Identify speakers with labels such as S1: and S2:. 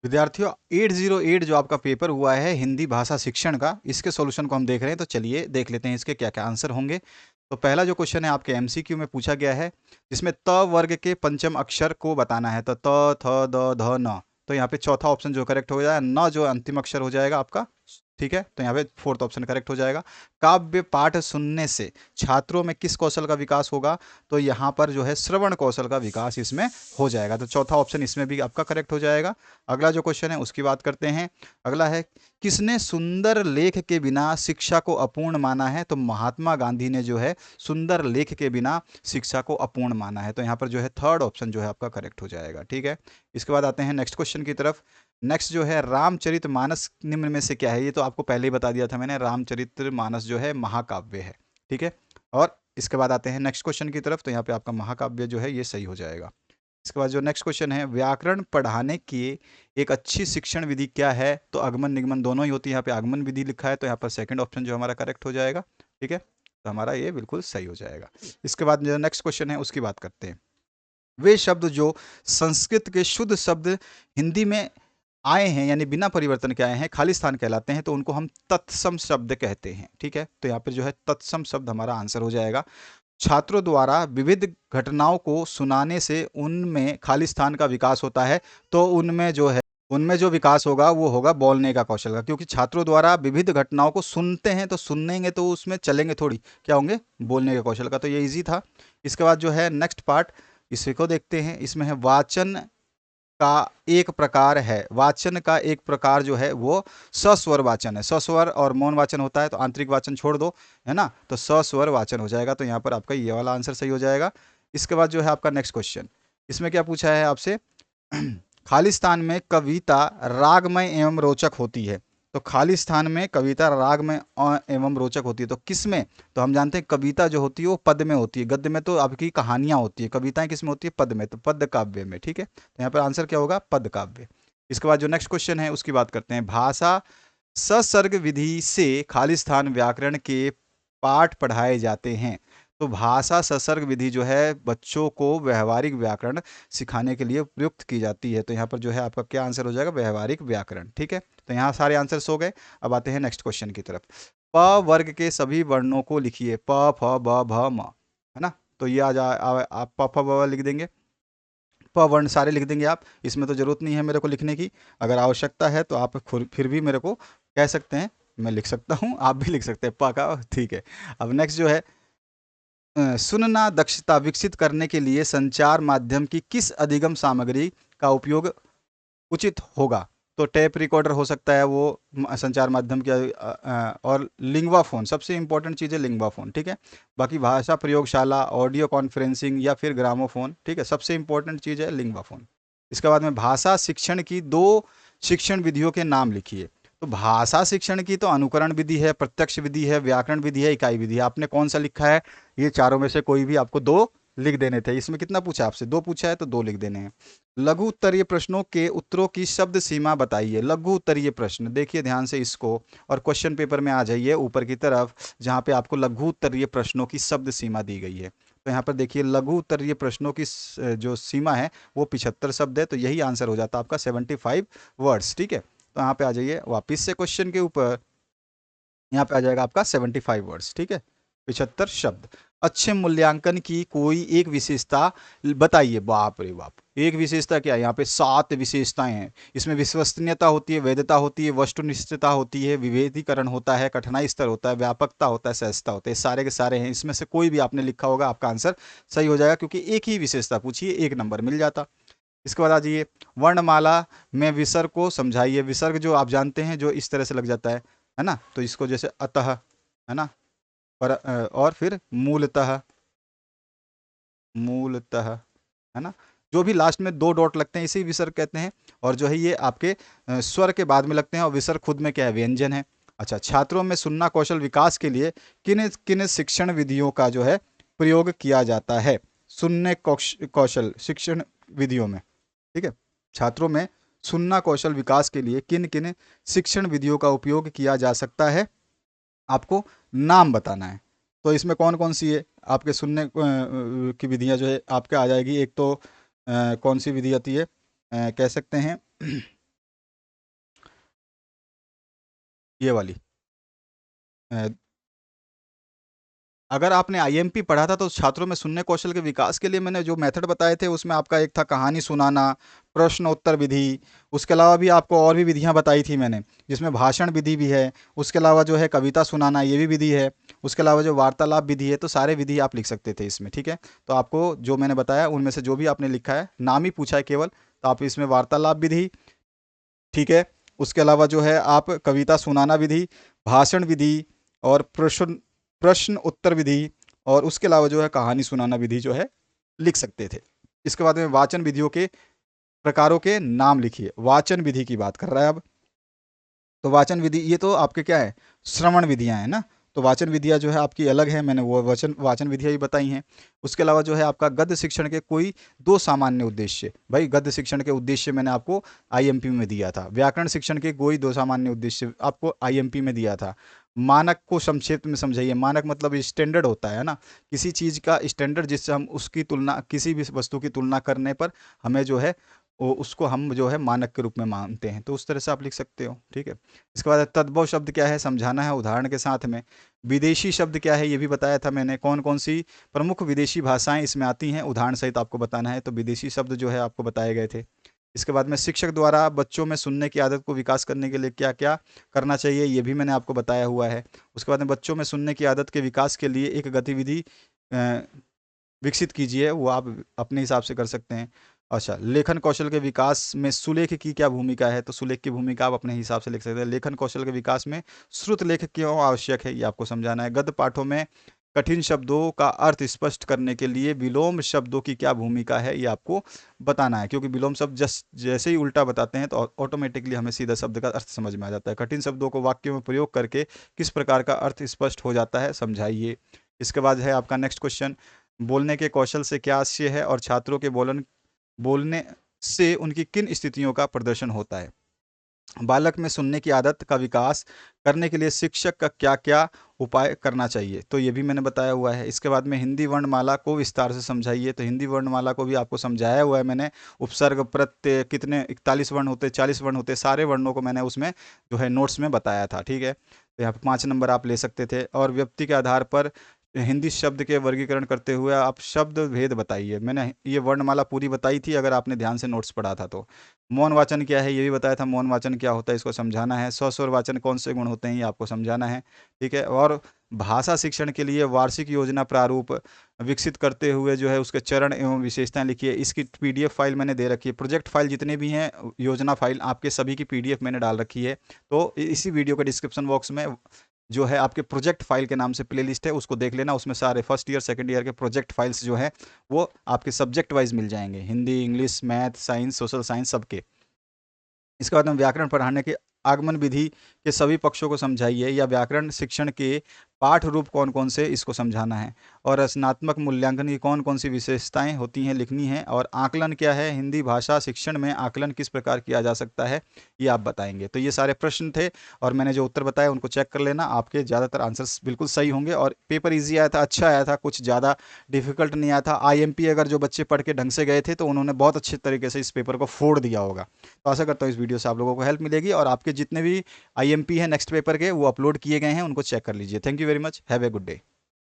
S1: विद्यार्थियों 808 जो आपका पेपर हुआ है हिंदी भाषा शिक्षण का, इसके सॉल्यूशन को हम देख रहे हैं। तो चलिए देख लेते हैं इसके क्या क्या आंसर होंगे। तो पहला जो क्वेश्चन है आपके एमसीक्यू में पूछा गया है, जिसमें त वर्ग के पंचम अक्षर को बताना है। तो त थ द ध न, तो यहाँ पे चौथा ऑप्शन जो करेक्ट हो जाएगा, न जो अंतिम अक्षर हो जाएगा आपका। ठीक है, तो यहाँ पे फोर्थ ऑप्शन करेक्ट हो जाएगा। काव्य पाठ सुनने से छात्रों में किस कौशल का विकास होगा? तो यहाँ पर जो है श्रवण कौशल का विकास इसमें हो जाएगा। तो चौथा ऑप्शन इसमें भी आपका करेक्ट हो जाएगा। अगला जो क्वेश्चन है उसकी बात करते हैं। अगला है, किसने सुंदर लेख के बिना शिक्षा को अपूर्ण माना है? तो महात्मा गांधी ने जो है सुंदर लेख के बिना शिक्षा को अपूर्ण माना है। तो यहाँ पर जो है थर्ड ऑप्शन जो है आपका करेक्ट हो जाएगा। ठीक है, इसके बाद आते हैं नेक्स्ट क्वेश्चन की तरफ। नेक्स्ट जो है, रामचरितमानस निम्न में से क्या है? ये तो आपको पहले ही बता दिया था मैंने, रामचरितमानस जो है महाकाव्य है। ठीक है, और इसके बाद आते हैं नेक्स्ट क्वेश्चन की तरफ। तो यहाँ पे आपका महाकाव्य जो है ये सही हो जाएगा। इसके बाद जो नेक्स्ट क्वेश्चन है, व्याकरण पढ़ाने की एक अच्छी शिक्षण विधि क्या है? तो आगमन निगमन दोनों ही होती है, यहाँ पे आगमन विधि लिखा है, तो यहाँ पर सेकंड ऑप्शन जो हमारा करेक्ट हो जाएगा। ठीक है, तो हमारा ये बिल्कुल सही हो जाएगा। इसके बाद जो नेक्स्ट क्वेश्चन है उसकी बात करते हैं। वे शब्द जो संस्कृत के शुद्ध शब्द हिंदी में आए हैं, यानी बिना परिवर्तन के आए हैं, खालिस्तान कहलाते हैं, तो उनको हम तत्सम शब्द कहते हैं। ठीक है, तो यहाँ पर जो है तत्सम शब्द हमारा आंसर हो जाएगा। छात्रों द्वारा विविध घटनाओं को सुनाने से उनमें खालिस्तान का विकास होता है। तो उनमें जो है, उनमें जो विकास होगा वो होगा बोलने का कौशल का, क्योंकि छात्रों द्वारा विविध घटनाओं को सुनते हैं तो सुनेंगे तो उसमें चलेंगे थोड़ी, क्या होंगे? बोलने के कौशल का। तो ये इजी था। इसके बाद जो है नेक्स्ट पार्ट, इसी को देखते हैं। इसमें है, वाचन का एक प्रकार है, वाचन का एक प्रकार जो है वो सस्वर वाचन है। सस्वर और मौन वाचन होता है, तो आंतरिक वाचन छोड़ दो, है ना, तो सस्वर वाचन हो जाएगा। तो यहाँ पर आपका ये वाला आंसर सही हो जाएगा। इसके बाद जो है आपका नेक्स्ट क्वेश्चन, इसमें क्या पूछा है आपसे? खालिस्तान में कविता रागमय एवं रोचक होती है। तो खालिस्तान में कविता रागमय एवं रोचक होती है, तो किस में? तो हम जानते हैं कविता जो होती है वो पद में होती है, गद्य में तो आपकी कहानियां होती है, कविताएं किस में होती है? पद में, तो पद काव्य में। ठीक है, तो यहाँ पर आंसर क्या होगा? पद काव्य। इसके बाद जो नेक्स्ट क्वेश्चन है उसकी बात करते हैं। भाषा ससर्ग विधि से खालिस्तान व्याकरण के पाठ पढ़ाए जाते हैं। तो भाषा ससर्ग विधि जो है बच्चों को व्यवहारिक व्याकरण सिखाने के लिए प्रयुक्त की जाती है। तो यहाँ पर जो है आपका क्या आंसर हो जाएगा? व्यवहारिक व्याकरण। ठीक है, तो यहाँ सारे आंसर्स हो गए। अब आते हैं नेक्स्ट क्वेश्चन की तरफ। प वर्ग के सभी वर्णों को लिखिए। प फ ब भ म, है ना, तो ये आप प फ ब लिख देंगे। प वर्ण सारे लिख देंगे आप, इसमें तो जरूरत नहीं है मेरे को लिखने की। अगर आवश्यकता है तो आप फिर भी मेरे को कह सकते हैं, मैं लिख सकता हूँ, आप भी लिख सकते हैं प का। ठीक है, अब नेक्स्ट जो है, सुनना दक्षता विकसित करने के लिए संचार माध्यम की किस अधिगम सामग्री का उपयोग उचित होगा? तो टेप रिकॉर्डर हो सकता है वो, संचार माध्यम के और लिंग्वा फोन, सबसे इंपॉर्टेंट चीज़ है लिंग्वा फोन। ठीक है, बाकी भाषा प्रयोगशाला, ऑडियो कॉन्फ्रेंसिंग या फिर ग्रामोफोन। ठीक है, सबसे इंपॉर्टेंट चीज़ है लिंग्वा फोन। इसके बाद में भाषा शिक्षण की दो शिक्षण विधियों के नाम लिखिए। तो भाषा शिक्षण की तो अनुकरण विधि है, प्रत्यक्ष विधि है, व्याकरण विधि है, इकाई विधि है। आपने कौन सा लिखा है? ये चारों में से कोई भी आपको दो लिख देने थे। इसमें कितना पूछा आपसे? दो पूछा है तो दो लिख देने हैं। लघु उत्तरीय प्रश्नों के उत्तरों की शब्द सीमा बताइए। लघु उत्तरीय प्रश्न, देखिए ध्यान से इसको, और क्वेश्चन पेपर में आ जाइए ऊपर की तरफ, जहाँ पे आपको लघु उत्तरीय प्रश्नों की शब्द सीमा दी गई है। तो यहाँ पर देखिए लघु उत्तरीय प्रश्नों की जो सीमा है वो 75 शब्द है। तो यही आंसर हो जाता है आपका 75 वर्ड्स। ठीक है, तो यहाँ पे आ जाइए वापिस से क्वेश्चन के ऊपर, यहाँ पे आ जाएगा आपका 75 वर्ड्स। ठीक है, 75 शब्द। अच्छे मूल्यांकन की कोई एक विशेषता बताइए। बाप रे बाप, एक विशेषता क्या है? यहाँ पे 7 विशेषताएं हैं। इसमें विश्वसनीयता होती है, वैधता होती है, वस्तुनिष्ठता होती है, विभेदीकरण होता है, कठिनाई स्तर होता है, व्यापकता होता है, सहजता होता है। सारे के सारे हैं, इसमें से कोई भी आपने लिखा होगा आपका आंसर सही हो जाएगा, क्योंकि एक ही विशेषता पूछिए, एक नंबर मिल जाता। इसके बाद आ जाइए, वर्णमाला में विसर्ग को समझाइए। विसर्ग जो आप जानते हैं जो इस तरह से लग जाता है ना, तो इसको जैसे अतः, है ना, पर और फिर मूलतः, मूलतः, है ना, जो भी लास्ट में 2 डॉट लगते हैं इसी विसर्ग कहते हैं। और जो है ये आपके स्वर के बाद में लगते हैं, और विसर्ग खुद में क्या है? व्यंजन है। अच्छा, छात्रों में सुनना कौशल विकास के लिए किन किन शिक्षण विधियों का जो है प्रयोग किया जाता है? सुनने कौशल शिक्षण विधियों में। ठीक है, छात्रों में सुनना कौशल विकास के लिए किन किन शिक्षण विधियों का उपयोग किया जा सकता है? आपको नाम बताना है। तो इसमें कौन कौन सी है आपके सुनने की विधियां जो है आपके आ जाएगी? एक तो कौन सी विधि आती है, कह सकते हैं ये वाली। अ, अगर आपने आईएमपी पढ़ा था तो छात्रों में सुनने कौशल के विकास के लिए मैंने जो मेथड बताए थे उसमें आपका एक था कहानी सुनाना, प्रश्न उत्तर विधि, उसके अलावा भी आपको और भी विधियां बताई थी मैंने, जिसमें भाषण विधि भी है, उसके अलावा जो है कविता सुनाना ये भी विधि है, उसके अलावा जो वार्तालाप विधि है, तो सारे विधि आप लिख सकते थे इसमें, ठीक है। तो आपको जो मैंने बताया उनमें से जो भी आपने लिखा है, नाम ही पूछा है केवल, तो आप इसमें वार्तालाप विधि, ठीक है, उसके अलावा जो है आप कविता सुनाना विधि, भाषण विधि और प्रश्न प्रश्न उत्तर विधि, और उसके अलावा जो है कहानी सुनाना विधि जो है लिख सकते थे। इसके बाद में वाचन विधियों के प्रकारों के नाम लिखिए। वाचन विधि की बात कर रहा है अब। तो वाचन विधि ये तो आपके क्या है, श्रवण विधियां हैं ना। तो वाचन विधियां जो है आपकी अलग है, मैंने वो वाचन विधियां ही बताई हैं। उसके अलावा जो है आपका गद्य शिक्षण के कोई दो सामान्य उद्देश्य, भाई गद्य शिक्षण के उद्देश्य मैंने आपको आईएमपी में दिया था। व्याकरण शिक्षण के कोई दो सामान्य उद्देश्य आपको आईएमपी में दिया था। मानक को संक्षेप में समझाइए। मानक मतलब स्टैंडर्ड होता है ना, किसी चीज़ का स्टैंडर्ड जिससे हम उसकी तुलना, किसी भी वस्तु की तुलना करने पर हमें जो है वो उसको हम जो है मानक के रूप में मानते हैं, तो उस तरह से आप लिख सकते हो, ठीक है। इसके बाद तद्भव शब्द क्या है समझाना है उदाहरण के साथ में। विदेशी शब्द क्या है ये भी बताया था मैंने, कौन कौन सी प्रमुख विदेशी भाषाएं इसमें आती हैं उदाहरण सहित आपको बताना है, तो विदेशी शब्द जो है आपको बताए गए थे। इसके बाद में शिक्षक द्वारा बच्चों में सुनने की आदत को विकास करने के लिए क्या क्या करना चाहिए ये भी मैंने आपको बताया हुआ है। उसके बाद में बच्चों में सुनने की आदत के विकास के लिए एक गतिविधि अ, विकसित कीजिए, वो आप अपने हिसाब से कर सकते हैं। अच्छा, लेखन कौशल के विकास में सुलेख की क्या भूमिका है, तो सुलेख की भूमिका आप अपने हिसाब से लिख सकते हैं। लेखन कौशल के विकास में श्रुत लेख क्यों आवश्यक है ये आपको समझाना है। गद्य पाठों में कठिन शब्दों का अर्थ स्पष्ट करने के लिए विलोम शब्दों की क्या भूमिका है ये आपको बताना है, क्योंकि विलोम शब्द जैसे ही उल्टा बताते हैं तो ऑटोमेटिकली हमें सीधा शब्द का अर्थ समझ में आ जाता है। कठिन शब्दों को वाक्यों में प्रयोग करके किस प्रकार का अर्थ स्पष्ट हो जाता है समझाइए। इसके बाद है आपका नेक्स्ट क्वेश्चन, बोलने के कौशल से क्या आशय है और छात्रों के बोलने से उनकी किन स्थितियों का प्रदर्शन होता है। बालक में सुनने की आदत का विकास करने के लिए शिक्षक का क्या क्या उपाय करना चाहिए, तो ये भी मैंने बताया हुआ है। इसके बाद में हिंदी वर्णमाला को विस्तार से समझाइए, तो हिंदी वर्णमाला को भी आपको समझाया हुआ है मैंने। उपसर्ग प्रत्यय कितने 41 वर्ण होते, 40 वर्ण होते, सारे वर्णों को मैंने उसमें जो है नोट्स में बताया था, ठीक है। तो यहाँ पर 5 नंबर आप ले सकते थे। और व्यक्ति के आधार पर हिंदी शब्द के वर्गीकरण करते हुए आप शब्द भेद बताइए। मैंने ये वर्णमाला पूरी बताई थी अगर आपने ध्यान से नोट्स पढ़ा था तो। मौन वाचन क्या है ये भी बताया था, मौन वाचन क्या होता है इसको समझाना है। स्वस्वर वाचन कौन से गुण होते हैं ये आपको समझाना है, ठीक है। और भाषा शिक्षण के लिए वार्षिक योजना प्रारूप विकसित करते हुए जो है उसके चरण एवं विशेषताएं लिखिए। इसकी पीडीएफ फाइल मैंने दे रखी है, प्रोजेक्ट फाइल जितने भी हैं योजना फाइल आपके सभी की पीडीएफ मैंने डाल रखी है। तो इसी वीडियो के डिस्क्रिप्शन बॉक्स में जो है आपके प्रोजेक्ट फाइल के नाम से प्लेलिस्ट है, उसको देख लेना। उसमें सारे फर्स्ट ईयर सेकंड ईयर के प्रोजेक्ट फाइल्स जो है वो आपके सब्जेक्ट वाइज मिल जाएंगे, Hindi English math science social science सबके। इसके बाद में व्याकरण पढ़ाने के आगमन विधि के सभी पक्षों को समझाइए, या व्याकरण शिक्षण के पाठ रूप कौन कौन से इसको समझाना है। और रचनात्मक मूल्यांकन की कौन कौन सी विशेषताएं होती हैं लिखनी है। और आकलन क्या है, हिंदी भाषा शिक्षण में आकलन किस प्रकार किया जा सकता है ये आप बताएंगे। तो ये सारे प्रश्न थे और मैंने जो उत्तर बताया उनको चेक कर लेना, आपके ज़्यादातर आंसर्स बिल्कुल सही होंगे। और पेपर ईजी आया था, अच्छा आया था, कुछ ज़्यादा डिफिकल्ट नहीं आया था। आईएमपी अगर जो बच्चे पढ़ के ढंग से गए थे तो उन्होंने बहुत अच्छे तरीके से इस पेपर को फोड़ दिया होगा। तो आशा करता हूँ इस वीडियो से आप लोगों को हेल्प मिलेगी। और आपके जितने भी आईएमपी हैं नेक्स्ट पेपर के वो अपलोड किए गए हैं, उनको चेक कर लीजिए। Thank you very much, have a good day.